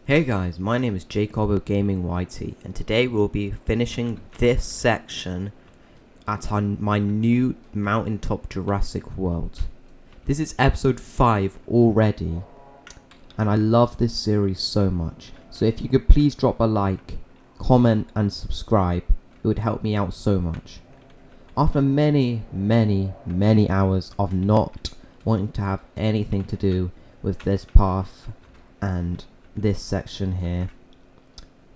Hey guys, my name is Jacobo Gaming YT, and today we'll be finishing this section at my new mountaintop Jurassic World. This is episode 5 already, and I love this series so much. So if you could please drop a like, comment and subscribe, it would help me out so much. After many hours of not wanting to have anything to do with this path and this section here,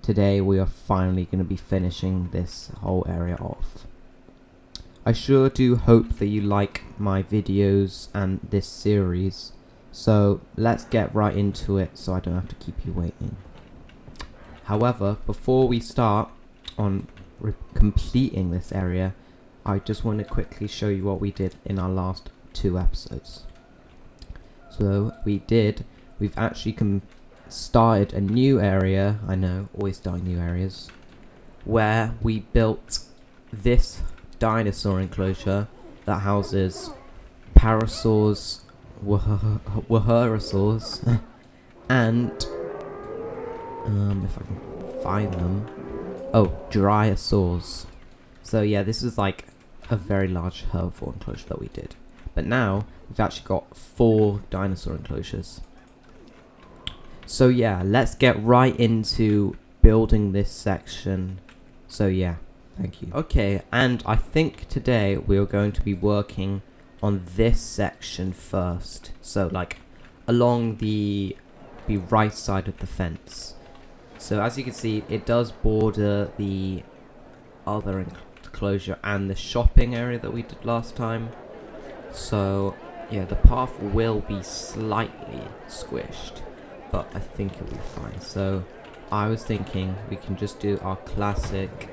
today we are finally going to be finishing this whole area off. I sure do hope that you like my videos and this series, so let's get right into it so I don't have to keep you waiting. However, before we start on completing this area, I just want to quickly show you what we did in our last 2 episodes. So we've actually started a new area. I know, always starting new areas, where we built this dinosaur enclosure that houses parasaurs, waharosaurs, and if I can find them, drysaurs. So yeah, this is like a very large herbivore enclosure that we did, but now we've actually got 4 dinosaur enclosures. So yeah, let's get right into building this section. So yeah, thank you. Okay, and I think today we're going to be working on this section first. So like along the right side of the fence. So as you can see, it does border the other enclosure and the shopping area that we did last time. So yeah, the path will be slightly squished, but I think it'll be fine. So I was thinking we can just do our classic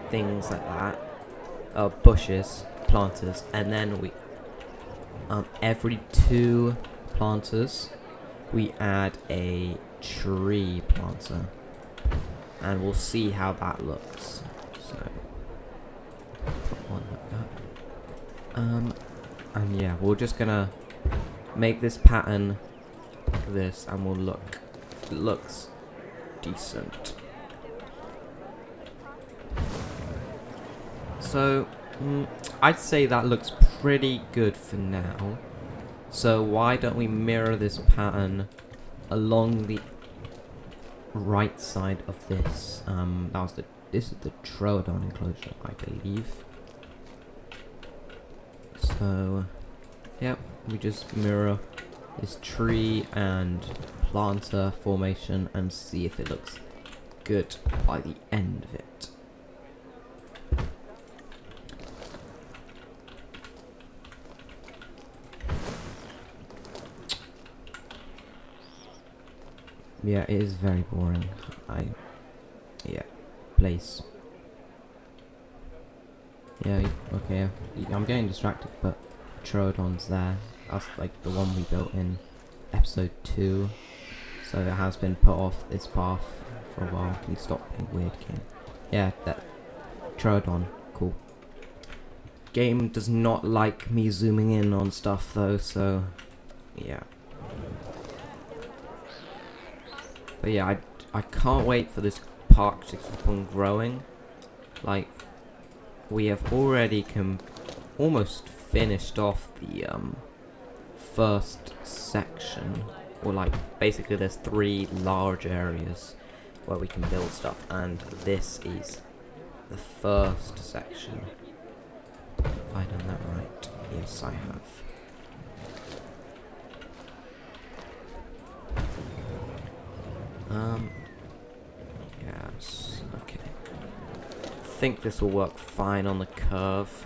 things like that, bushes, planters, and then we every 2 planters we add a tree planter, and we'll see how that looks. So put one like that, and yeah, we're just gonna make this pattern this, and we'll look if it looks decent. So I'd say that looks pretty good for now. So why don't we mirror this pattern along the right side of this? This is the Troodon enclosure, I believe. So yep, we just mirror this tree and planter formation and see if it looks good by the end of it. Yeah, it is very boring. Place. Yeah, okay, I'm getting distracted, but Troodon's there. That's like the one we built in episode 2. So it has been put off this path for a while. Can you stop being weird, King? Yeah, that Troodon, cool. Game does not like me zooming in on stuff though, so yeah. But yeah, I can't wait for this park to keep on growing. Like, we have already almost finished off the first section, or like basically there's 3 large areas where we can build stuff, and this is the first section. Have I done that right? Yes, I have. Yes, okay. I think this will work fine on the curve.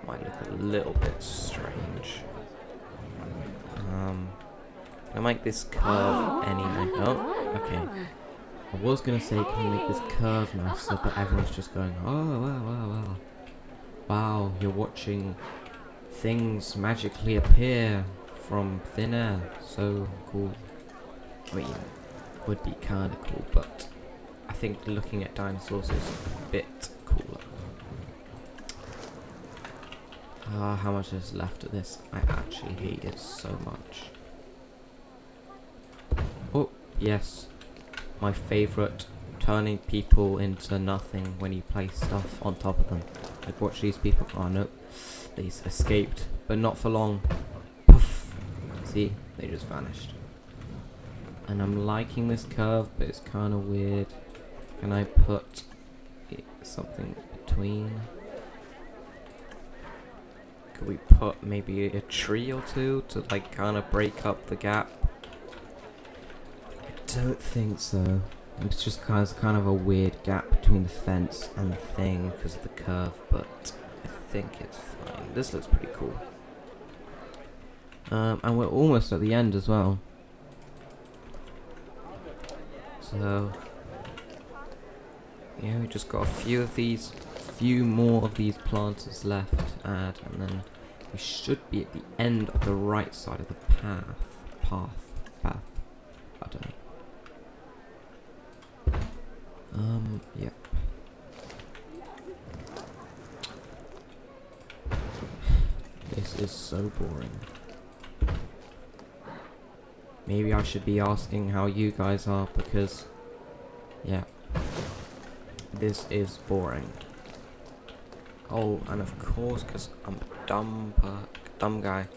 Might look a little bit strange. Can I make this curve any nicer? Oh, okay. I was gonna say, can you make this curve nicer, but everyone's just going, oh, wow. Wow, you're watching things magically appear from thin air. So cool. I mean, would be kinda cool, but I think looking at dinosaurs is a bit cooler. How much is left of this? I actually hate it so much. Oh, yes. My favourite, turning people into nothing when you place stuff on top of them. Like, watch these people. Oh, no. They escaped, but not for long. Poof. See? They just vanished. And I'm liking this curve, but it's kind of weird. Can I put something between? Could we put maybe a tree or two to like kind of break up the gap? I don't think so. It's just kind of a weird gap between the fence and the thing because of the curve, but I think it's fine. This looks pretty cool. And we're almost at the end as well. So yeah, we just got a few more of these planters left to add, and then we should be at the end of the right side of the path. I don't know. Yeah. This is so boring. Maybe I should be asking how you guys are, because, yeah, this is boring. Oh, and of course, because I'm a dumb guy,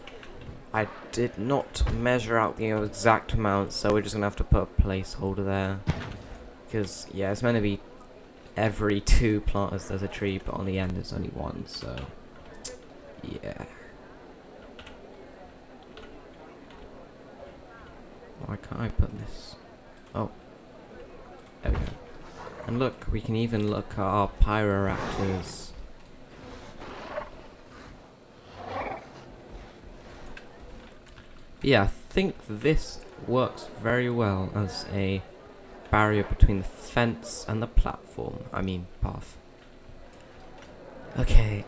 I did not measure out the exact amount, so we're just going to have to put a placeholder there. Because, yeah, it's meant to be every 2 planters there's a tree, but on the end there's only 1, so, yeah. Why can't I put this? Oh. There we go. And look, we can even look at our pyroraptors. Yeah, I think this works very well as a barrier between the fence and the platform. I mean, path. Okay.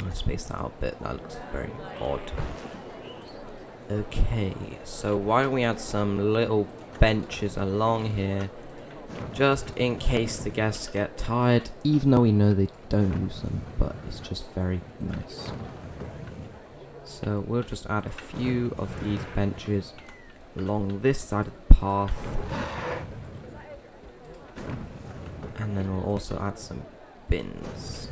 Let's space that out a bit. That looks very odd. Okay, so why don't we add some little benches along here, just in case the guests get tired, even though we know they don't use them, but it's just very nice. So we'll just add a few of these benches along this side of the path, and then we'll also add some bins.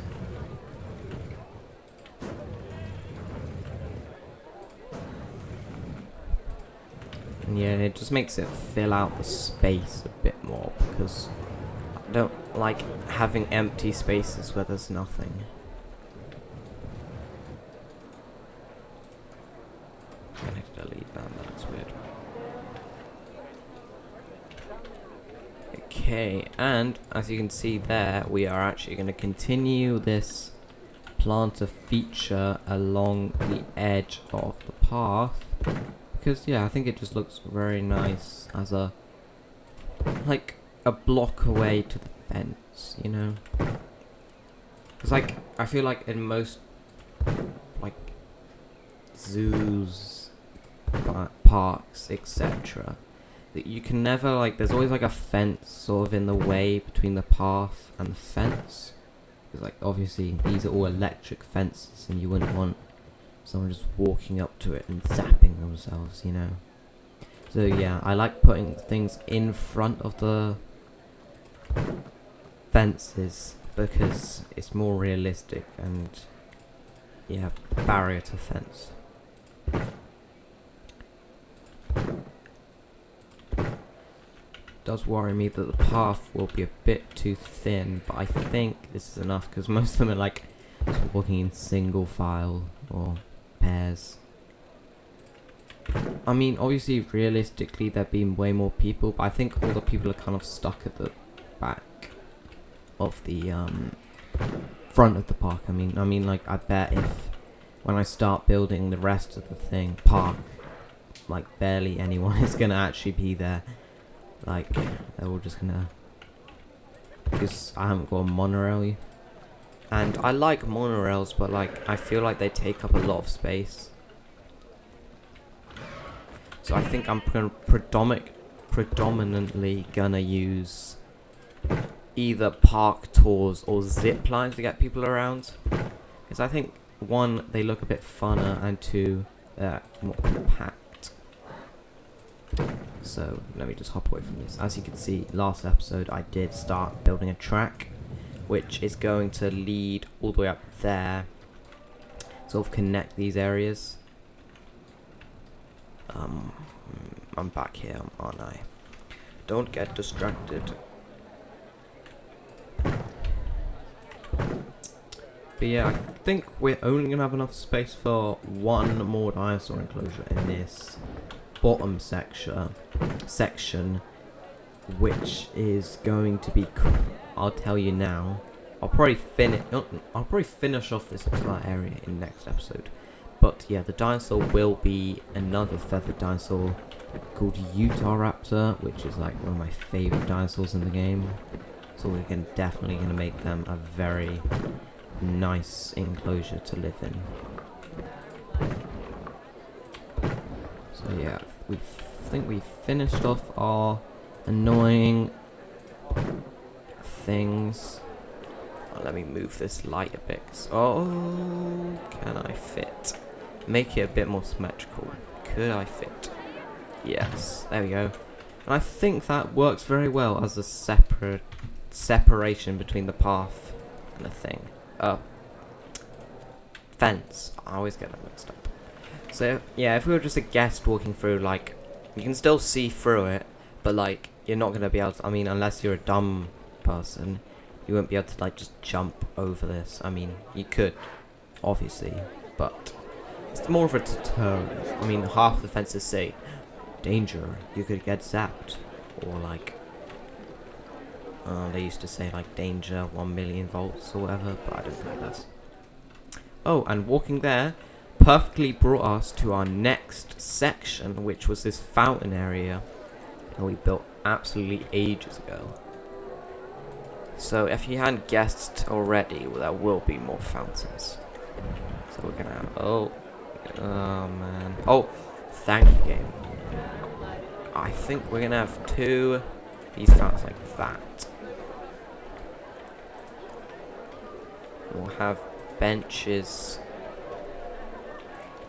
And yeah, it just makes it fill out the space a bit more, because I don't like having empty spaces where there's nothing. I'm gonna delete that, that's weird. Okay, and as you can see there, we are actually going to continue this planter feature along the edge of the path. Because, yeah, I think it just looks very nice as a, like, a block away to the fence, you know? Because, like, I feel like in most, like, zoos, parks, etc., that you can never, like, there's always, like, a fence sort of in the way between the path and the fence. Because, like, obviously, these are all electric fences, and you wouldn't want someone just walking up to it and zapping themselves, you know. So yeah, I like putting things in front of the fences because it's more realistic and, yeah, barrier to fence. Does worry me that the path will be a bit too thin, but I think this is enough because most of them are like just walking in single file or pairs. I mean, obviously, realistically, there've been way more people, but I think all the people are kind of stuck at the back of the front of the park. I mean, like, I bet if when I start building the rest of the park, like, barely anyone is gonna actually be there. Like, they're all just gonna, because I haven't got a monorail. And I like monorails, but, like, I feel like they take up a lot of space. So I think I'm gonna predominantly gonna use either park tours or zip lines to get people around. Because I think, 1, they look a bit funner, and 2, they're more compact. So let me just hop away from this. As you can see, last episode I did start building a track, which is going to lead all the way up there, sort of connect these areas. I'm back here, aren't I? Don't get distracted. But yeah, I think we're only going to have enough space for one more dinosaur enclosure in this bottom section, which is going to be, I'll tell you now, I'll probably finish off this entire area in next episode. But yeah, the dinosaur will be another feathered dinosaur called Utahraptor, which is like one of my favorite dinosaurs in the game. So we're definitely going to make them a very nice enclosure to live in. So yeah, I think we finished off our annoying things. Oh, let me move this light a bit. Oh, can I fit? Make it a bit more symmetrical. Could I fit? Yes, there we go. And I think that works very well as a separation between the path and the thing. Fence. I always get that mixed up. So yeah, if we were just a guest walking through, like, you can still see through it, but like, you're not gonna be able to, I mean, unless you're a dumb person, you won't be able to like just jump over this. I mean, you could, obviously, but it's more of a deterrent. I mean, half the fences say, danger, you could get zapped, or like, they used to say like danger 1 million volts or whatever, but I don't think that's. Oh, and walking there perfectly brought us to our next section, which was this fountain area that we built absolutely ages ago. So if you hadn't guessed already, well, there will be more fountains. So we're gonna have, oh man, oh, thank you, game. I think we're gonna have two these fountains like that. We'll have benches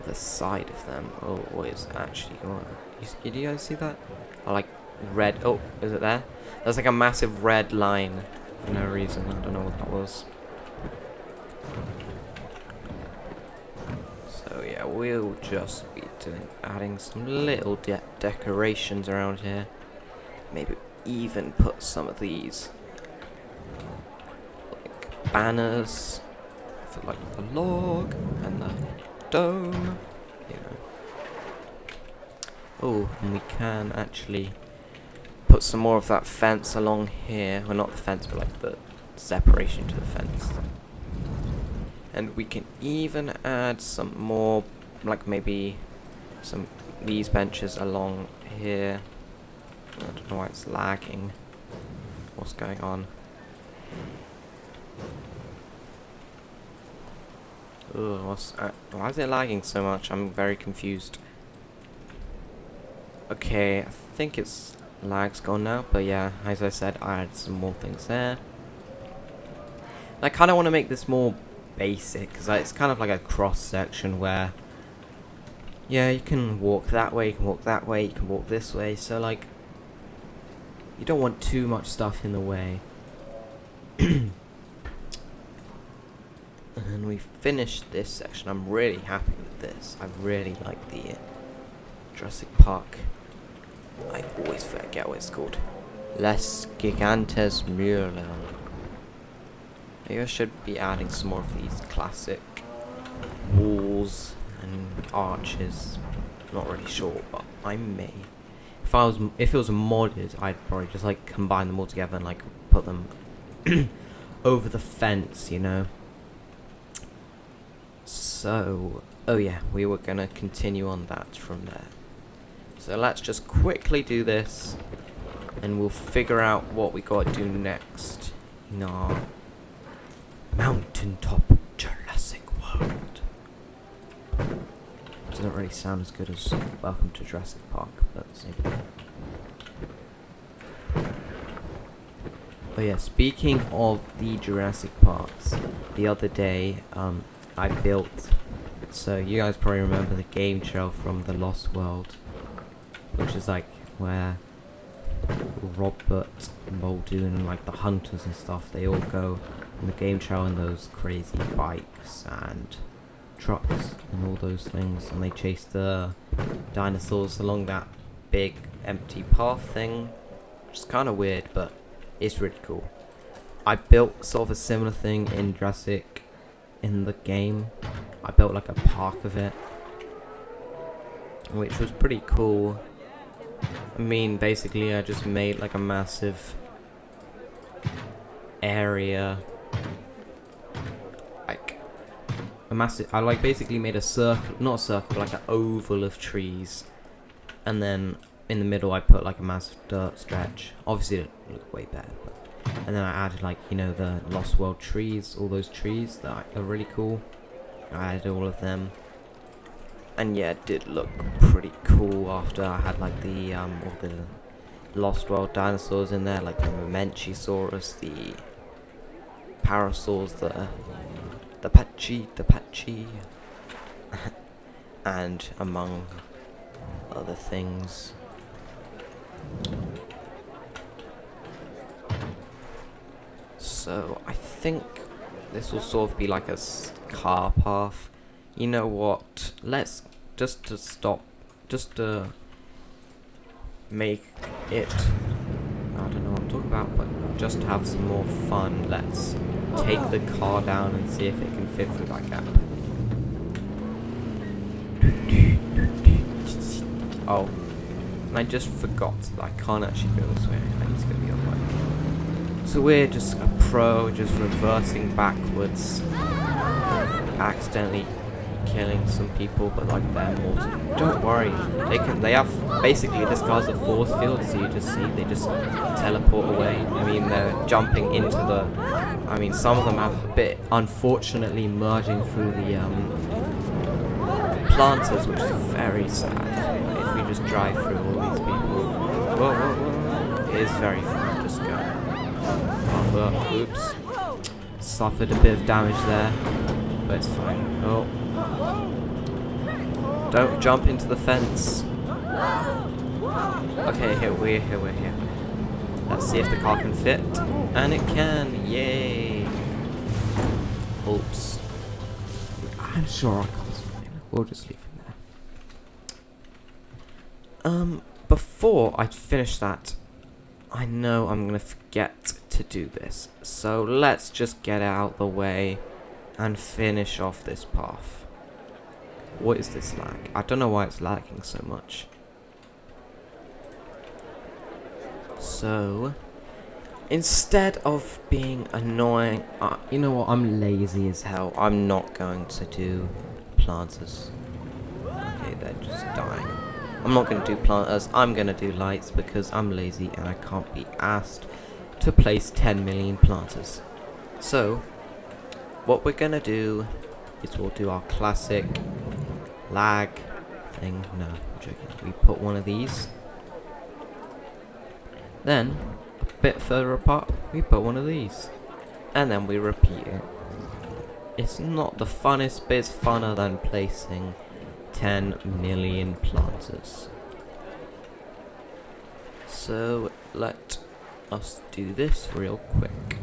the side of them. Oh, what is actually going on? Do you guys see that? I like red. Oh, is it there? There's like a massive red line for no reason. I don't know what that was. So yeah, we'll just be adding some little decorations around here. Maybe even put some of these like banners for like the log and the dome, you know. Oh, and we can actually put some more of that fence along here. Well, not the fence, but like the separation to the fence. And we can even add some more, like maybe some these benches along here. I don't know why it's lagging. What's going on? Ugh, why is it lagging so much? I'm very confused. Okay, I think it's lag's gone now, but yeah, as I said, I added some more things there. I kind of want to make this more basic, because it's kind of like a cross section where, yeah, you can walk that way, you can walk that way, you can walk this way, so like, you don't want too much stuff in the way. And we finished this section. I'm really happy with this. I really like the Jurassic Park. I always forget what it's called. Les Gigantes Murlen. Maybe I should be adding some more of these classic walls and arches. Not really sure, but I may. If it was modded, I'd probably just like combine them all together and like put them over the fence, you know. So, oh yeah, we were gonna continue on that from there. So let's just quickly do this, and we'll figure out what we gotta do next in our mountaintop Jurassic World. Doesn't really sound as good as Welcome to Jurassic Park, but same thing. Oh yeah, speaking of the Jurassic Parks, the other day, I built, so you guys probably remember the game trail from the Lost World, which is like where Robert, Muldoon, and like the hunters and stuff, they all go on the game trail in those crazy bikes and trucks and all those things, and they chase the dinosaurs along that big empty path thing, which is kind of weird, but it's really cool. I built sort of a similar thing in Jurassic in the game. I built like a park of it, which was pretty cool. I mean, basically I just made like a massive area, like a massive, I like basically made a circle, not a circle, but like an oval of trees, and then in the middle I put like a massive dirt stretch. Obviously it looked way better, but, and then I added like, you know, the Lost World trees, all those trees that are really cool. I added all of them. And yeah, it did look pretty cool after I had like the all the Lost World dinosaurs in there, like the Mamenchisaurus, the Parasaurs, the Patchy, and among other things. So I think this will sort of be like a car path. You know what? Let's just to make it, I don't know what I'm talking about, but just to have some more fun, let's take the car down and see if it can fit through that gap. Oh, and I just forgot that I can't actually go this way. I need to go the other way. So we're just a pro, just reversing backwards, accidentally killing some people, but like they're mortal. Don't worry, they have, basically this car's a force field, so you just see they just teleport away. I mean, they're jumping into the, I mean, some of them have a bit, unfortunately, merging through the planters, which is very sad. If we just drive through all these people, whoa, it is very fun. Just go. Oops, suffered a bit of damage there, but it's fine. Oh. Don't jump into the fence. Okay, we're here. Let's see if the car can fit. And it can, yay! Oops. I'm sure our car's fine. We'll just leave it there. Before I finish that, I know I'm gonna forget to do this. So let's just get out the way and finish off this path. What is this lag? I don't know why it's lagging so much. So, instead of being annoying, you know what, I'm lazy as hell. I'm not going to do planters. Okay, they're just dying. I'm not going to do planters, I'm going to do lights because I'm lazy and I can't be asked to place 10 million planters. So, what we're going to do is we'll do our classic lag thing. No, I'm joking. We put one of these. Then, a bit further apart, we put one of these. And then we repeat it. It's not the funnest, but it's funner than placing 10 million planters. So, let us do this real quick.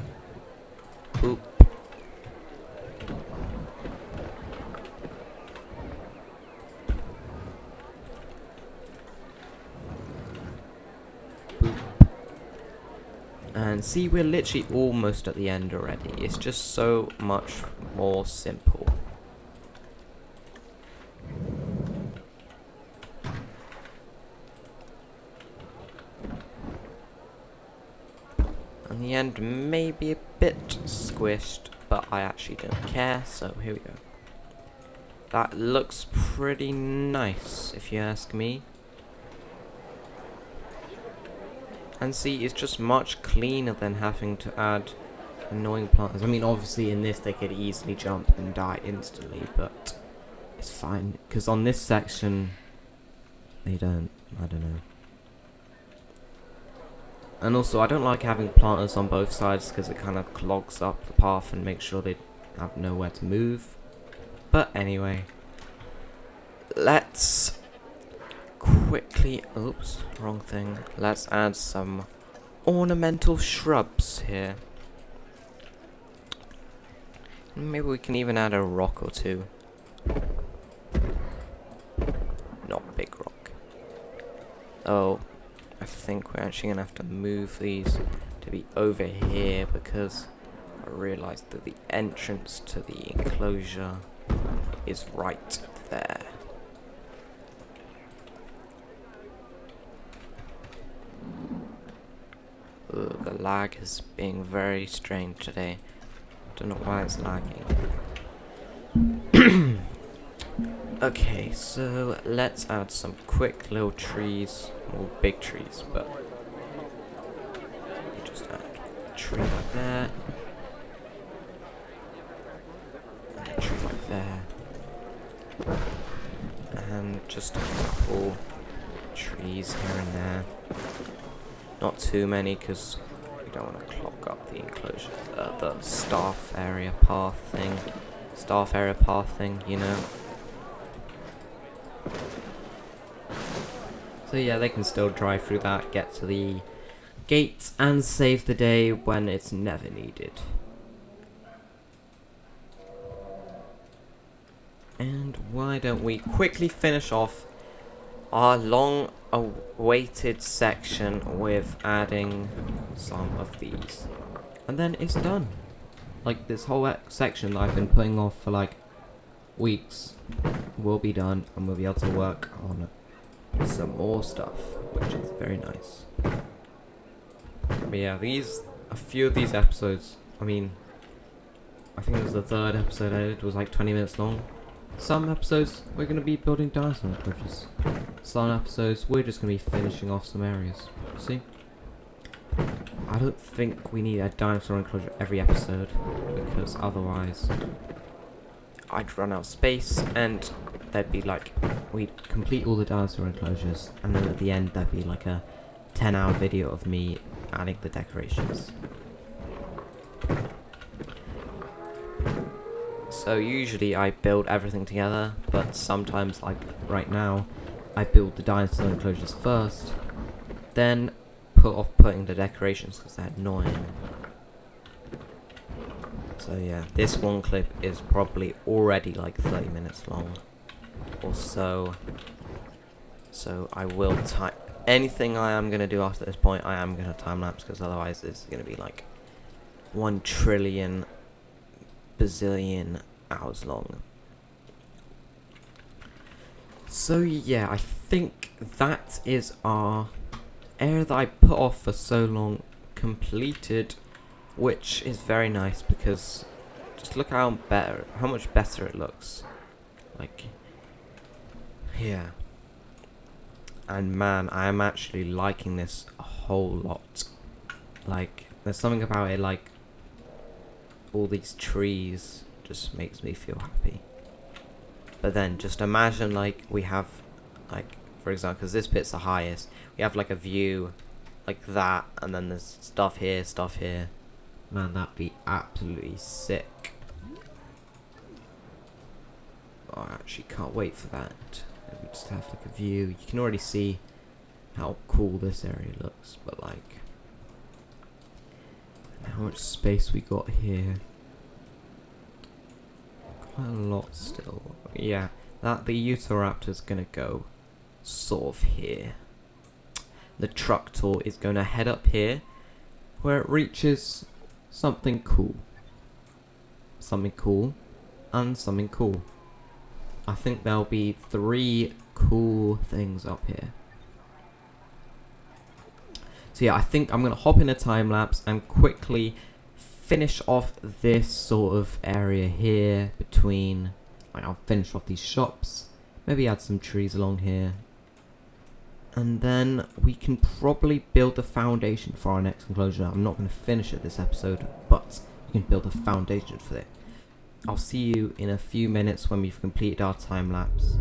Boop. And see, we're literally almost at the end already. It's just so much more simple. And the end may be a bit squished, but I actually don't care, so here we go. That looks pretty nice, if you ask me. And see, it's just much cleaner than having to add annoying planters. I mean, obviously in this they could easily jump and die instantly, but it's fine. Because on this section, they don't. I don't know. And also, I don't like having planters on both sides because it kind of clogs up the path and makes sure they have nowhere to move. But anyway, let's quickly, oops, wrong thing. Let's add some ornamental shrubs here. Maybe we can even add a rock or two. Not big rock. Oh, I think we're actually gonna have to move these to be over here because I realized that the entrance to the enclosure is right there. Ugh, the lag is being very strange today. Don't know why it's lagging. Okay, so let's add some quick little trees, or big trees, but we just add a tree like that, and a tree like there, and just a couple trees here and there. Not too many, because we don't want to clog up the enclosure, the staff area path thing, you know. So yeah, they can still drive through that, get to the gates, and save the day when it's never needed. And why don't we quickly finish off our long-awaited section with adding some of these. And then it's done. Like, this whole section that I've been putting off for like weeks will be done, and we'll be able to work on some more stuff, which is very nice. But yeah, a few of these episodes, I mean, I think it was the third episode I did, was like 20 minutes long. Some episodes we're going to be building dinosaur enclosures. Some episodes we're just going to be finishing off some areas. See? I don't think we need a dinosaur enclosure every episode, because otherwise I'd run out of space, and there'd be like, we'd complete all the dinosaur enclosures, and then at the end there'd be like a 10-hour video of me adding the decorations. So usually I build everything together, but sometimes, like right now, I build the dinosaur enclosures first, then put off putting the decorations because they're annoying. So yeah, this one clip is probably already like 30 minutes long or so. So I will anything I am going to do after this point, I am going to time lapse, because otherwise it's going to be like 1 trillion bazillion hours long. So yeah, I think that is our area that I put off for so long completed, which is very nice, because just look how much better it looks. Like, yeah. And man, I am actually liking this a whole lot. Like, there's something about it, like, all these trees just makes me feel happy. But then, just imagine, like, we have, like, for example, because this bit's the highest, we have, like, a view like that, and then there's stuff here, stuff here. Man, that'd be absolutely sick. Oh, I actually can't wait for that. We just have like a view. You can already see how cool this area looks, but like, how much space we got here. Quite a lot still. Yeah, that the Utahraptor's gonna go sort of here. The truck tour is gonna head up here, where it reaches something cool. Something cool, and something cool. I think there'll be 3 cool things up here. So yeah, I think I'm going to hop in a time lapse and quickly finish off this sort of area here between, like, I'll finish off these shops, maybe add some trees along here, and then we can probably build the foundation for our next enclosure. I'm not going to finish it this episode, but we can build a foundation for it. I'll see you in a few minutes when we've completed our time lapse.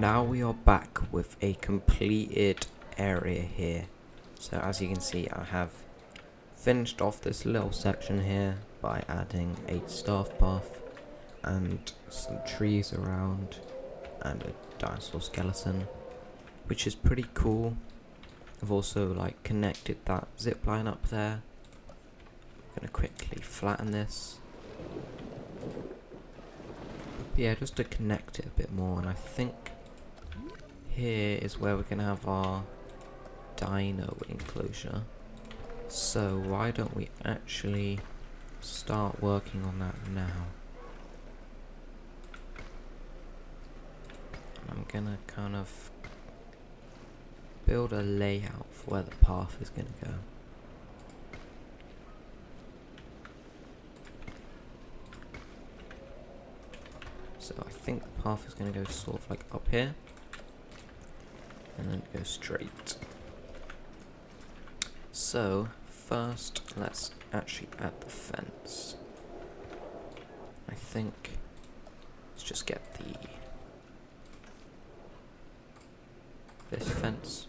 now we are back with a completed area here. So as you can see, I have finished off this little section here by adding a staff path and some trees around and a dinosaur skeleton, which is pretty cool. I've also like connected that zip line up there. I'm gonna quickly flatten this. Yeah, just to connect it a bit more, and I think here is where we're gonna have our dino enclosure. So why don't we actually start working on that now? I'm gonna kind of build a layout for where the path is gonna go. So I think the path is going to go sort of like up here, and then go straight. So first, let's actually add the fence. I think let's just get this fence.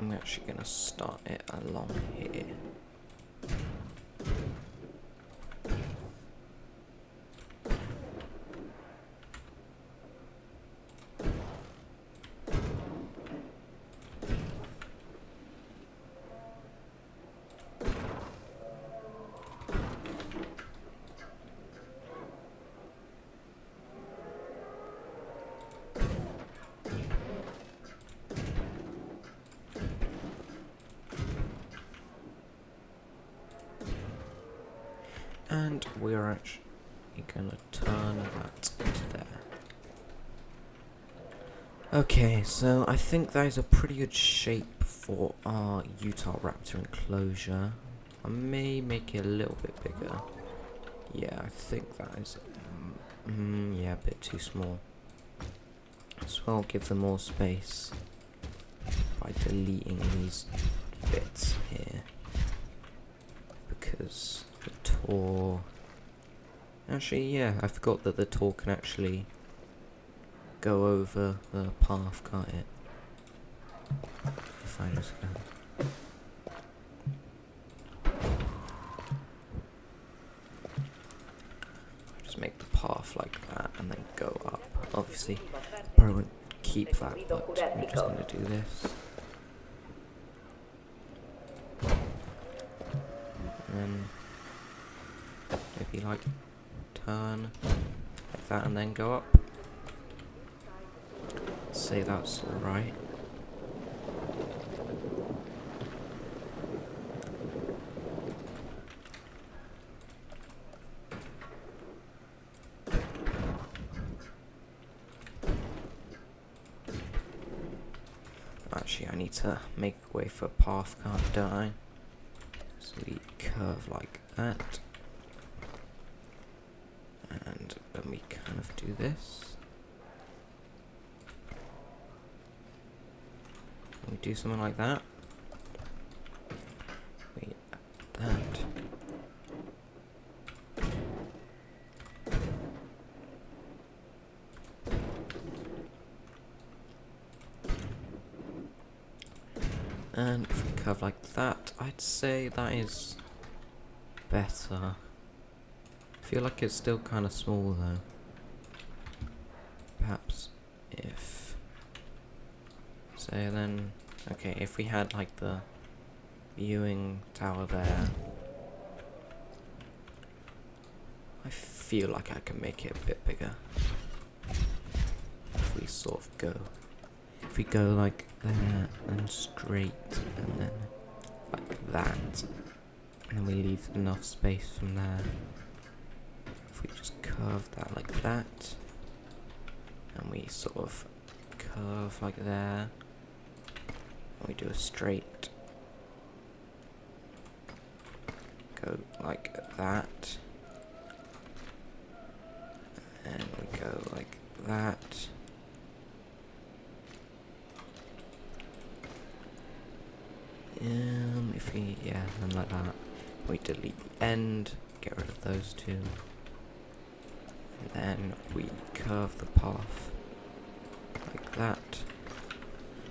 I'm actually going to start it along here. And we're actually gonna turn that into there. Okay, so I think that is a pretty good shape for our Utah Raptor enclosure. I may make it a little bit bigger. Yeah, I think that is yeah, a bit too small. As well, give them more space by deleting these bits here, because the tour... Actually, yeah, I forgot that the tour can actually go over the path, can't it? If I just go... Just make the path like that and then go up. Obviously, probably won't keep that, but we're just going to do this. And then maybe like turn like that and then go up. Say that's alright. Actually, I need to make a way for a path, don't I? So we curve like that. And then we kind of do this. We do something like that. We add that. And if we curve like that, I'd say that is better. I feel like it's still kind of small though. Perhaps if... Say then... Okay, if we had like the viewing tower there, I feel like I can make it a bit bigger. If we sort of go... If we go like there and straight and then like that, and then we leave enough space from there. If we just curve that like that, and we sort of curve like there, and we do a straight, go like that, and we go like that. If we, yeah, and like that, we delete the end, get rid of those two. And then we curve the path like that.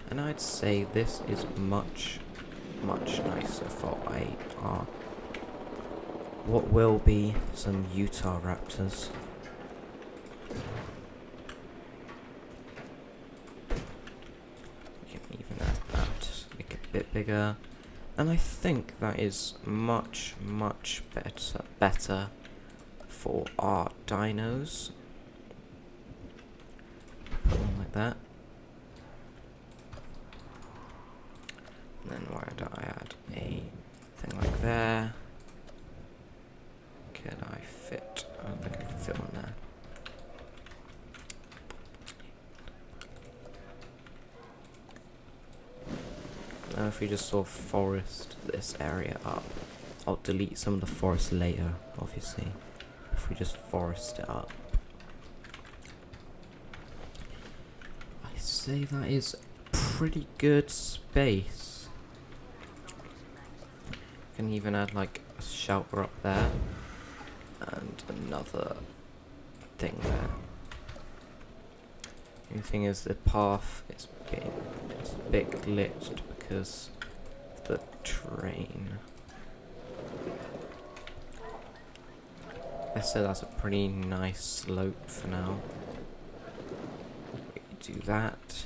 And I'd say this is much nicer for what will be some Utah raptors. We can even add that, make it a bit bigger. And I think that is much better for our dinos. Put one like that. And then why don't I add a thing like there? Can I fit? I don't think I can fit one there. Now if we just sort of forest this area up, I'll delete some of the forest later, obviously. If we just forest it up. I say that is pretty good space. Can even add like a shelter up there and another thing there. The only thing is the path is a bit glitched because of the train. Let's say that's a pretty nice slope for now. We do that.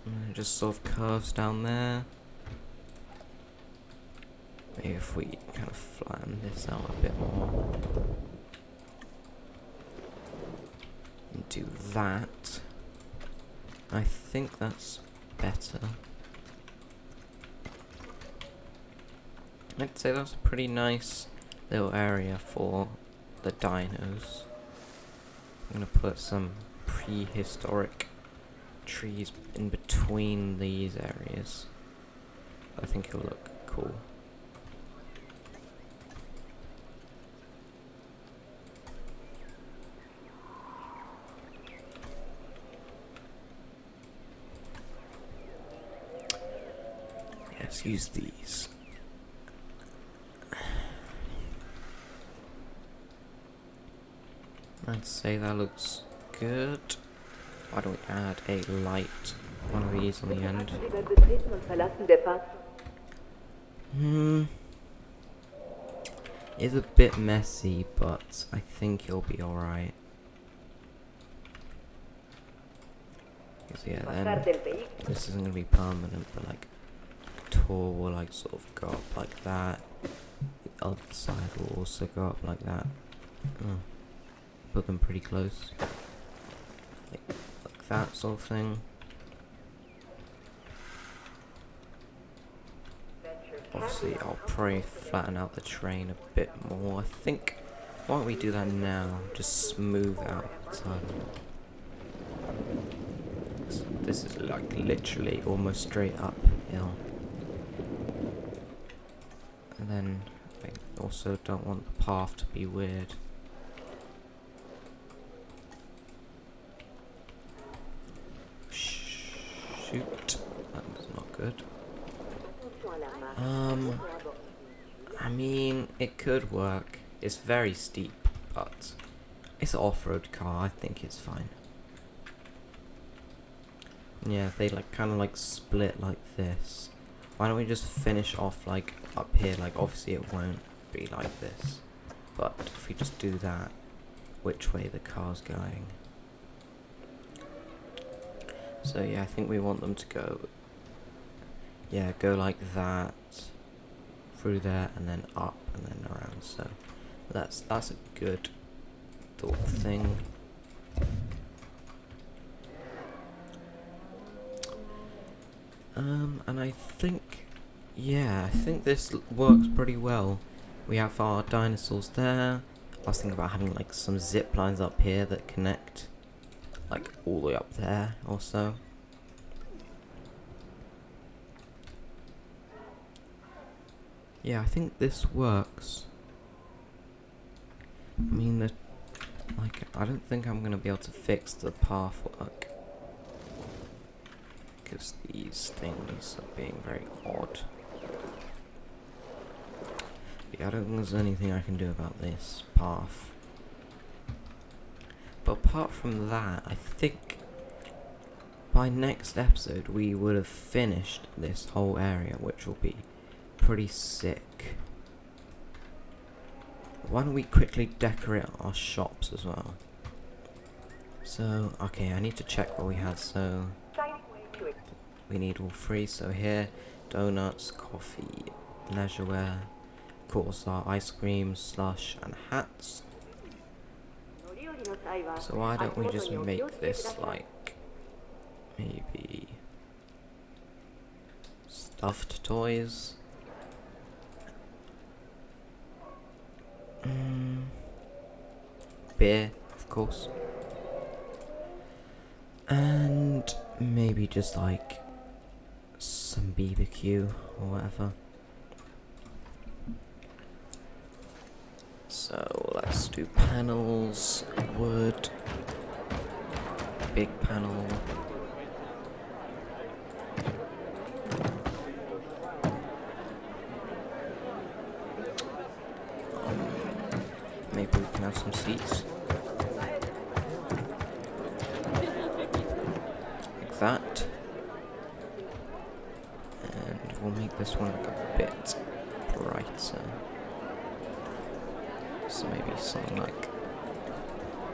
And it just sort of curves down there. Maybe if we kind of flatten this out a bit more. And do that. I think that's better. I'd say that's a pretty nice little area for the dinos. I'm gonna put some prehistoric trees in between these areas. I think it'll look cool. Let's use these. I'd say that looks good. Why don't we add a light, one of these on the end? It's a bit messy, but I think it'll be alright. Yeah, then this isn't gonna be permanent, but like the tour will like sort of go up like that. The other side will also go up like that. Put them pretty close. Like that sort of thing. Obviously, I'll probably flatten out the train a bit more. I think, why don't we do that now? Just smooth out the ton. This is like literally almost straight uphill. And then I also don't want the path to be weird. Shoot, that's not good. I mean, it could work. It's very steep, but it's an off-road car. I think it's fine. Yeah, if they like kind of like split like this, why don't we just finish off like up here? Like obviously it won't be like this, but if we just do that, which way the car's going. So yeah, I think we want them to go, yeah, go like that, through there, and then up, and then around. So that's a good sort of thing. And I think, yeah, I think this works pretty well. We have our dinosaurs there. I was thinking about having like some zip lines up here that connect like all the way up there also. Yeah, I think this works. I mean, the I don't think I'm going to be able to fix the path work. Because these things are being very odd. Yeah, I don't think there's anything I can do about this path. But apart from that, I think by next episode we would have finished this whole area, which will be pretty sick. Why don't we quickly decorate our shops as well? So, okay, I need to check what we had. So, we need all three. So here, donuts, coffee, leisurewear, of course our ice cream, slush, and hats. So why don't we just make this like, maybe, stuffed toys? Beer, of course. And maybe just like some BBQ or whatever. So let's do panels, wood, big panel. Maybe we can have some seats. Like that. And we'll make this one like a bit brighter. So maybe something like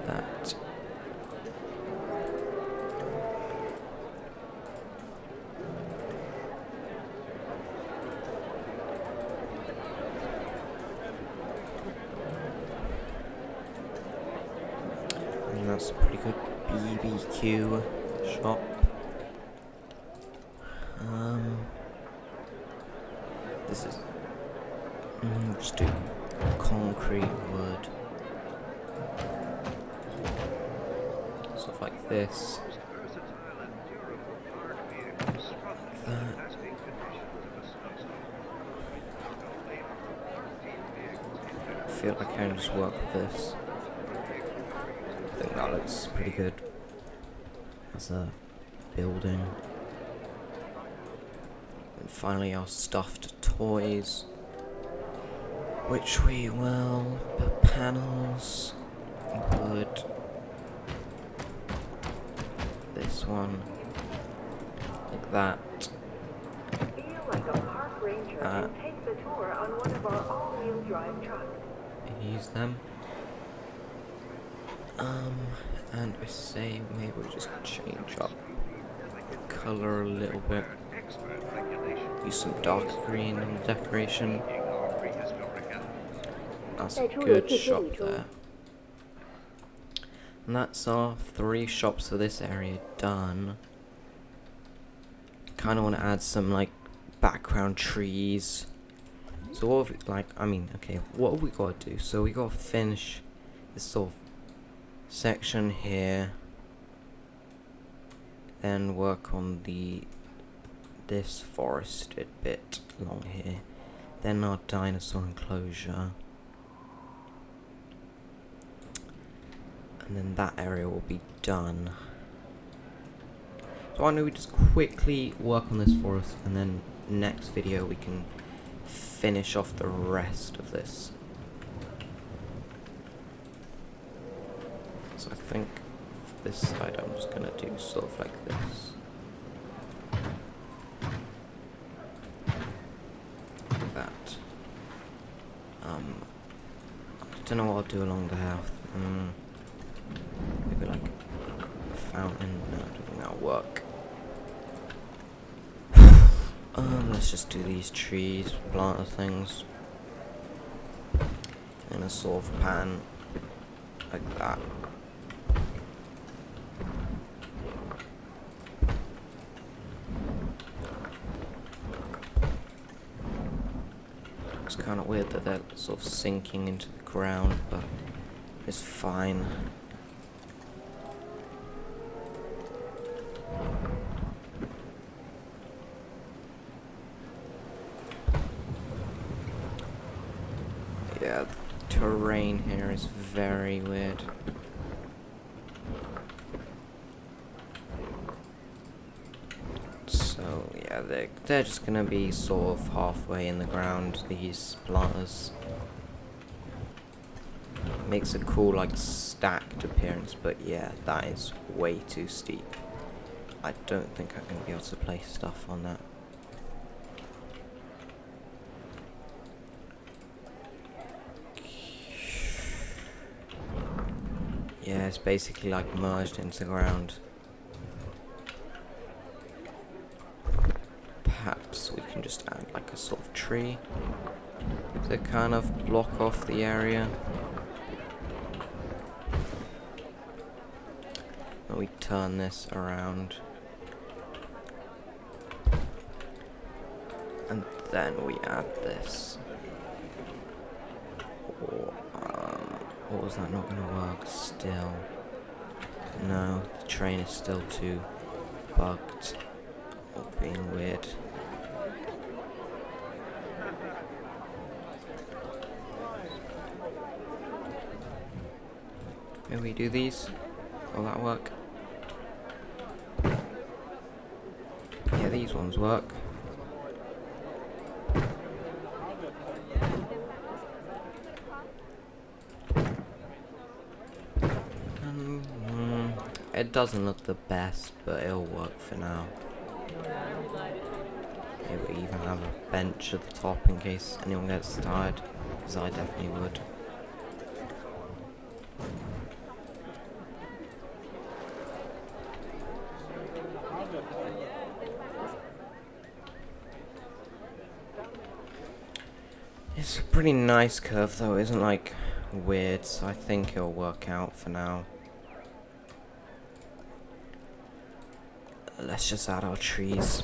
that. And that's a pretty good BBQ shop. This is just do concrete, wood, stuff like this. Like that. I feel like I can just work with this. I think that looks pretty good as a building. And finally our stuffed toys, which we will put panels, wood, this one, like that. Feel like a park ranger and take the tour on one of our all-wheel drive trucks. Use them. And I say maybe we just change up the colour a little bit. Use some dark green in the decoration. That's a good shop there. And that's our 3 shops for this area done. Kind of want to add some like background trees. So what have we, like, I mean, okay, what have we got to do? So we got to finish this sort of section here. Then work on this forested bit along here. Then our dinosaur enclosure. And then that area will be done. So I know we just quickly work on this forest, and then next video we can finish off the rest of this. So I think for this side I'm just gonna do sort of like this. Like that. I don't know what I'll do along the house. Maybe like a fountain. No, I don't think that'll work. Let's just do these trees, planter things in a sort of pan like that. It's kind of weird that they're sort of sinking into the ground, but it's fine. Yeah, the terrain here is very weird. yeah, they're just gonna be sort of halfway in the ground, these planters. Makes a cool, like, stacked appearance, but yeah, that is way too steep. I don't think I'm gonna be able to place stuff on that. Yeah, it's basically like merged into the ground. Perhaps we can just add like a sort of tree to kind of block off the area. And we turn this around. And then we add this. Or was that not going to work still? No, the train is still too bugged or being weird. Maybe we do these? Will that work? Yeah, these ones work. It doesn't look the best, but it'll work for now. Maybe we even have a bench at the top in case anyone gets tired, because I definitely would. It's a pretty nice curve though, it isn't like weird, so I think it'll work out for now. Let's just add our trees.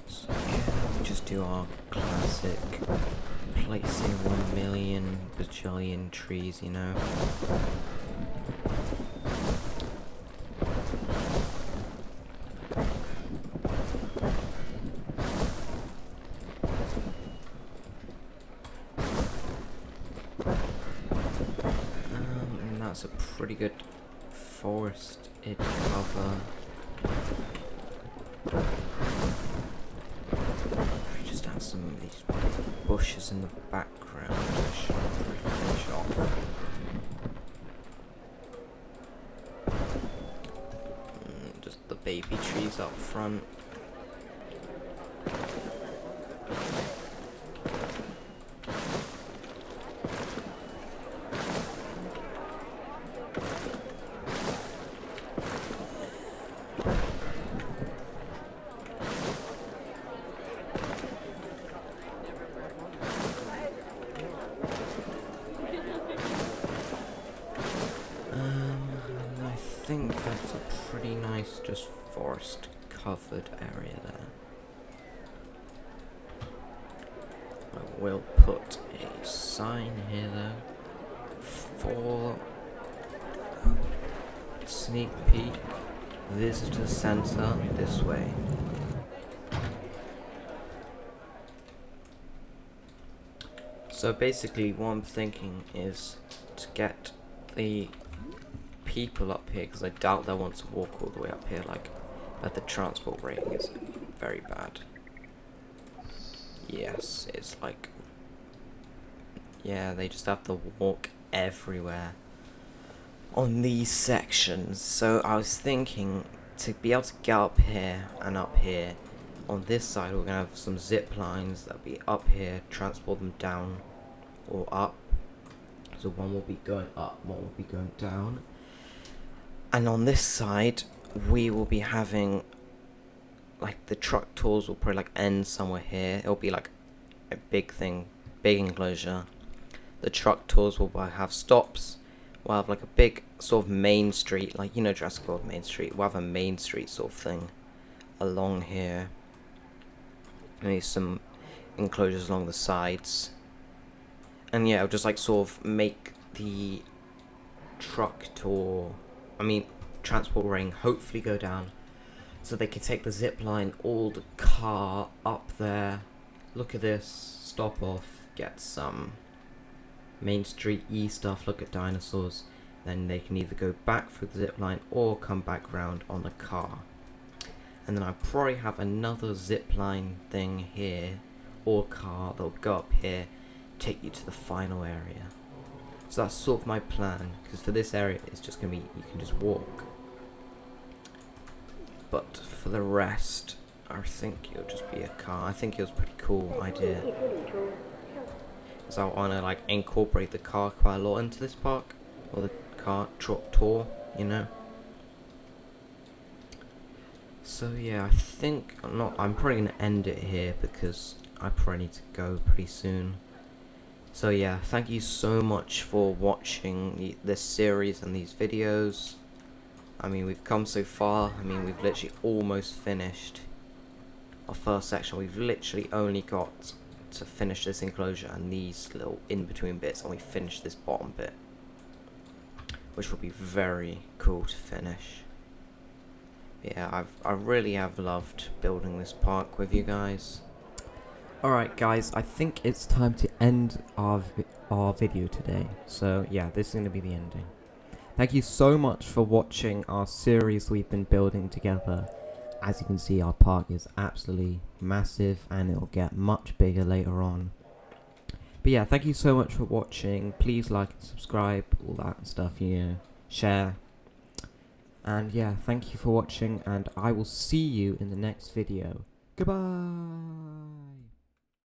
So yeah, we just do our classic placing 1,000,000 bajillion trees, you know. That's a pretty good forested cover. We just add some of these bushes in the background. I should finish off. Just the baby trees up front. I think that's a pretty nice, just forest covered area there. I will put a sign here though for sneak peek visitor center this way. So basically what I'm thinking is to get the people up here, because I doubt they'll want to walk all the way up here, like, but the transport rating is very bad. Yes, it's like, yeah, they just have to walk everywhere on these sections. So I was thinking to be able to get up here and up here. On this side we're gonna have some zip lines that'll be up here, transport them down or up. So one will be going up, one will be going down. And on this side, we will be having, like, the truck tours will probably, like, end somewhere here. It'll be, like, a big thing, big enclosure. The truck tours will have stops. We'll have, like, a big sort of main street, like, you know, Jurassic World Main Street. We'll have a main street sort of thing along here. Maybe some enclosures along the sides. And, yeah, it'll just, like, sort of make the truck tour... transport ring hopefully go down so they can take the zip line or the car up there. Look at this, stop off, get some Main Street E stuff, look at dinosaurs. Then they can either go back through the zip line or come back round on the car. And then I probably have another zip line thing here, or car that'll go up here, take you to the final area. So that's sort of my plan, because for this area it's just going to be, you can just walk. But for the rest, I think it'll just be a car. I think it was a pretty cool idea. So I want to like incorporate the car quite a lot into this park, or the car tour, you know. So yeah, I think I'm probably gonna end it here because I probably need to go pretty soon. So yeah, thank you so much for watching this series and these videos. I mean, we've come so far. I mean, we've literally almost finished our first section. We've literally only got to finish this enclosure and these little in-between bits, and we finished this bottom bit, which will be very cool to finish. Yeah, I really have loved building this park with you guys. Alright guys, I think it's time to end our video today. So yeah, this is going to be the ending. Thank you so much for watching our series we've been building together. As you can see, our park is absolutely massive and it'll get much bigger later on. But yeah, thank you so much for watching. Please like and subscribe, all that stuff, you know, share. And yeah, thank you for watching, and I will see you in the next video. Goodbye!